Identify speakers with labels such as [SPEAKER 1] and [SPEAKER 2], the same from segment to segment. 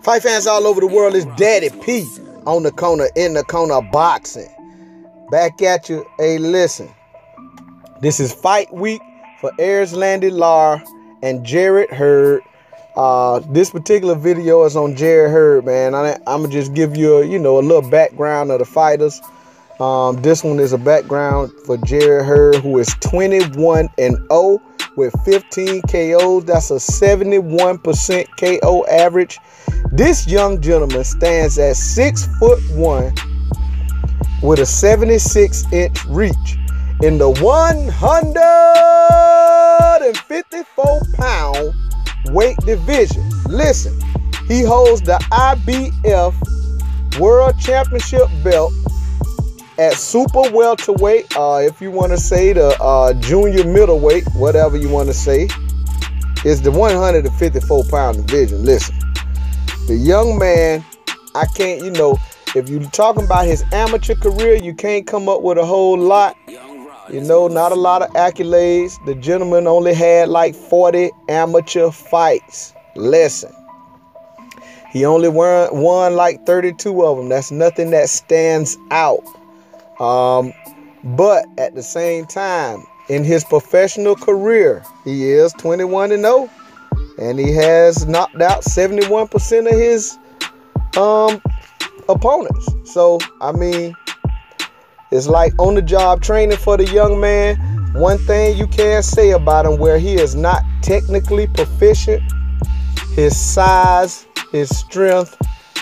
[SPEAKER 1] Fight fans all over the world, it's Daddy P on the corner, in the corner boxing. Back at you. Hey, listen. This is fight week for Erislandy Lara and Jarrett Hurd. This particular video is on Jarrett Hurd, man. I'm gonna just give you a little background of the fighters. This one is a background for Jarrett Hurd, who is 21-0 with 15 KOs. That's a 71% KO average. This young gentleman stands at 6'1" with a 76-inch reach in the 154-pound weight division. Listen, he holds the IBF World Championship belt at super welterweight, if you want to say the junior middleweight, whatever you want to say. It's the 154-pound division. Listen, the young man, I can't, if you're talking about his amateur career, you can't come up with a whole lot. Not a lot of accolades. The gentleman only had like 40 amateur fights. Listen, he only won like 32 of them. That's nothing that stands out. But at the same time, in his professional career, he is 21-0, and he has knocked out 71% of his opponents. So, I mean, it's like on-the-job training for the young man. One thing you can say about him, where he is not technically proficient, his size, his strength,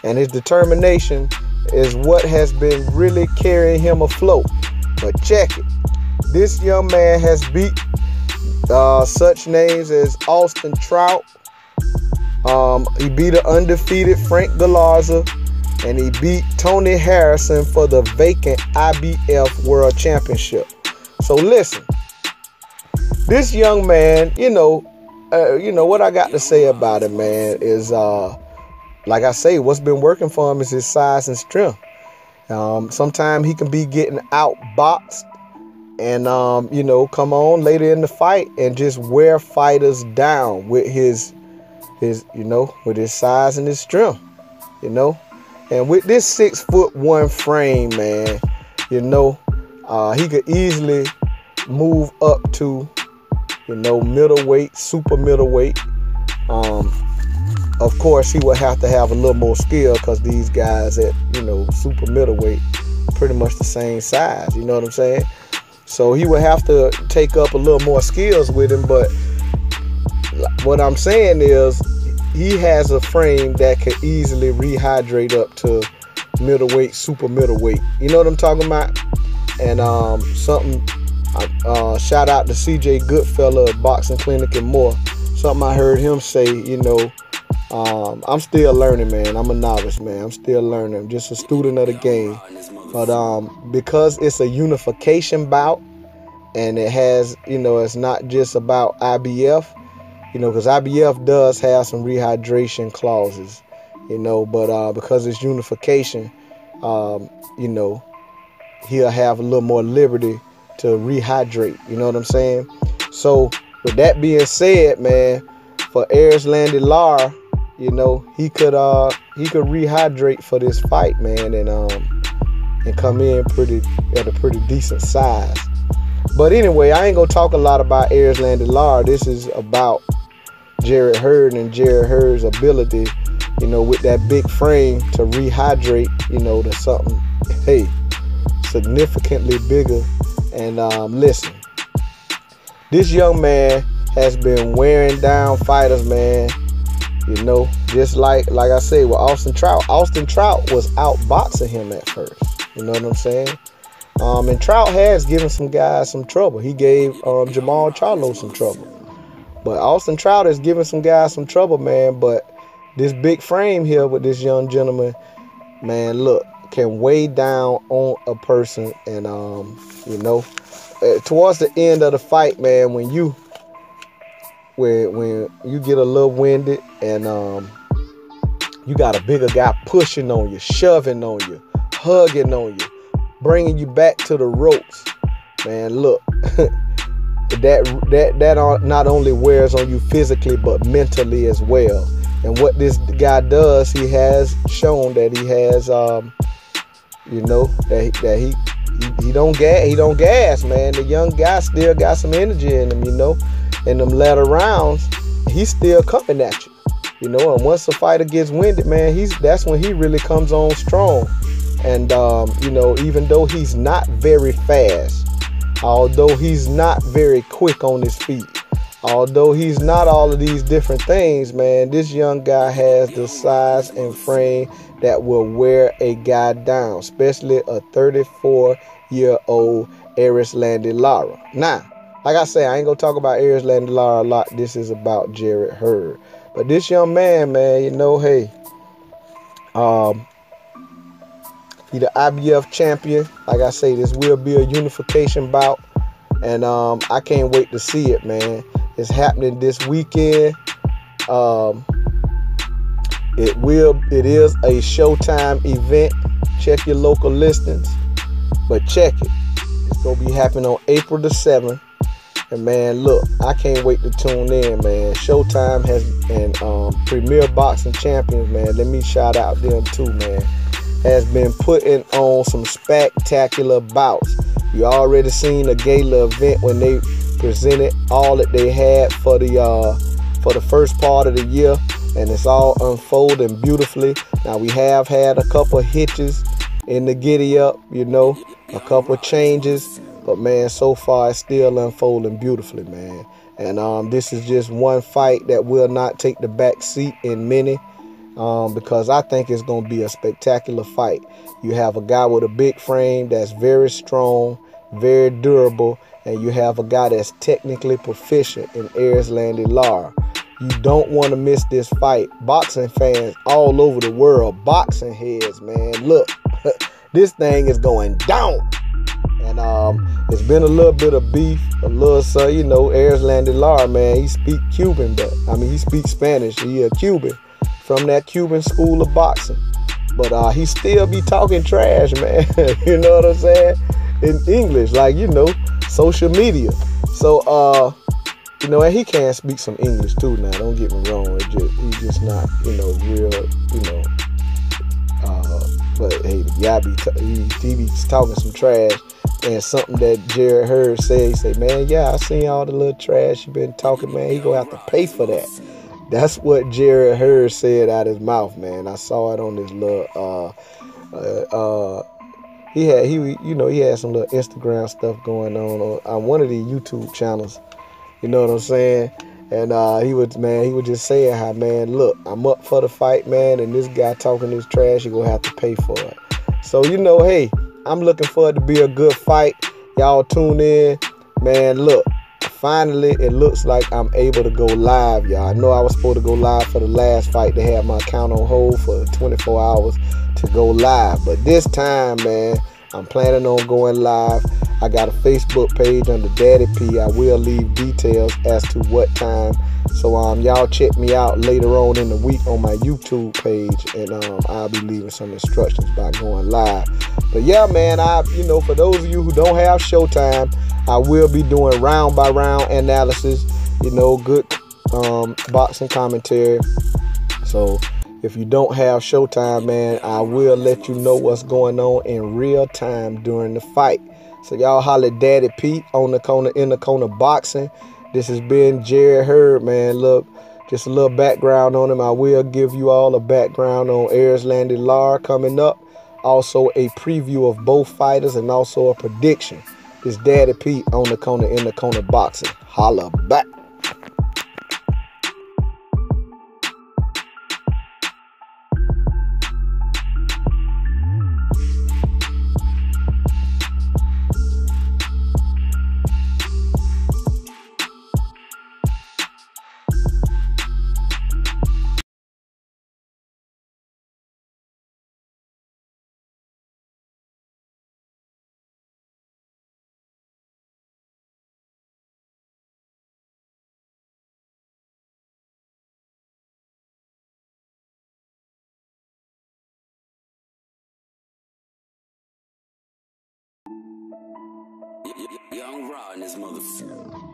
[SPEAKER 1] and his determination is what has been really carrying him afloat. But check it. This young man has beat such names as Austin Trout. He beat an undefeated Frank Galarza. And he beat Tony Harrison for the vacant IBF World Championship. So listen, this young man, what I got to say about him, man, is like I say, what's been working for him is his size and strength. Sometimes he can be getting outboxed and, come on later in the fight and just wear fighters down with his with his size and his strength, And with this 6'1" frame, man, he could easily move up to, middleweight, super middleweight. Of course, he would have to have a little more skill, because these guys at, super middleweight, pretty much the same size. You know what I'm saying? So he would have to take up a little more skills with him. But what I'm saying is, he has a frame that could easily rehydrate up to middleweight, super middleweight. You know what I'm talking about? And shout out to CJ Goodfella of Boxing Clinic and more. Something I heard him say, I'm still learning, man. I'm a novice, man. I'm still learning. I'm just a student of the game. But because it's a unification bout, and it has, it's not just about IBF, because IBF does have some rehydration clauses, but because it's unification, he'll have a little more liberty to rehydrate. You know what I'm saying? So with that being said, man, for Erislandy Lara, he could rehydrate for this fight, man, and come in at a pretty decent size. But anyway, I ain't gonna talk a lot about Erislandy Lara. This is about Jarrett Hurd and Jarrett Hurd's ability, with that big frame to rehydrate, to something, hey, significantly bigger. And listen, this young man has been wearing down fighters, man. Just like I say with Austin Trout. Austin Trout was outboxing him at first. You know what I'm saying? And Trout has given some guys some trouble. He gave Jamal Charlo some trouble. But Austin Trout is giving some guys some trouble, man. But this big frame here with this young gentleman, man, look, can weigh down on a person. And, towards the end of the fight, man, when you get a little winded and you got a bigger guy pushing on you, shoving on you, hugging on you, bringing you back to the ropes, man, look. That not only wears on you physically but mentally as well. And what this guy does, he has shown that he has, that he don't gas, man. The young guy still got some energy in him, In them latter rounds, he's still coming at you, And once a fighter gets winded, man, that's when he really comes on strong. And even though he's not very fast, although he's not very quick on his feet, although he's not all of these different things, man, this young guy has the size and frame that will wear a guy down, especially a 34-year-old Erislandy Lara. Now, like I say, I ain't gonna talk about Erislandy Lara a lot. This is about Jarrett Hurd. But this young man, hey, he the IBF champion. Like I say, this will be a unification bout. And I can't wait to see it, man. It's happening this weekend. It is a Showtime event. Check your local listings. But check it. It's going to be happening on April the 7th. And man, look, I can't wait to tune in, man. Showtime and Premier Boxing Champions, man. Let me shout out them too, man. Has been putting on some spectacular bouts. You already seen a gala event when they presented all that they had for the first part of the year, and it's all unfolding beautifully. Now we have had a couple of hitches in the giddy up, a couple of changes, but man, so far it's still unfolding beautifully, man. And this is just one fight that will not take the back seat in many. Because I think it's going to be a spectacular fight. You have a guy with a big frame that's very strong, very durable, and you have a guy that's technically proficient in Erislandy Lara. You don't want to miss this fight. Boxing fans all over the world, boxing heads, man, look, this thing is going down. And it's been a little bit of beef, Erislandy Lara, man, he speaks Cuban, he speaks Spanish. He a Cuban from that Cuban school of boxing. But he still be talking trash, man. You know what I'm saying? In English, social media. So, and he can speak some English too now. Don't get me wrong. He's just not, real, but hey, the guy he be talking some trash. And something that Jarrett Hurd said, he say, man, yeah, I seen all the little trash you been talking, man. He gonna have to pay for that. That's what Jarrett Hurd said out his mouth, man. I saw it on this little he had some little Instagram stuff going on one of the YouTube channels. You know what I'm saying? And he was just saying how, man, look, I'm up for the fight, man, and this guy talking this trash, he gonna have to pay for it. So, hey, I'm looking for it to be a good fight. Y'all tune in. Man, look, finally, it looks like I'm able to go live, y'all. I know I was supposed to go live for the last fight. They had my account on hold for 24 hours to go live. But this time, man, I'm planning on going live. I got a Facebook page under Daddy P. I will leave details as to what time. So y'all check me out later on in the week on my YouTube page, and I'll be leaving some instructions about going live. But yeah, man, for those of you who don't have Showtime, I will be doing round by round analysis, good boxing commentary. So if you don't have Showtime, man, I will let you know what's going on in real time during the fight. So y'all holler at Daddy Pete on the corner, in the corner boxing. This has been Jarrett Hurd, man. Look, just a little background on him. I will give you all a background on Erislandy Lara coming up. Also a preview of both fighters and also a prediction. It's Daddy Pete on the corner, in the corner boxing. Holla back.
[SPEAKER 2] Young Raw in this motherfucker.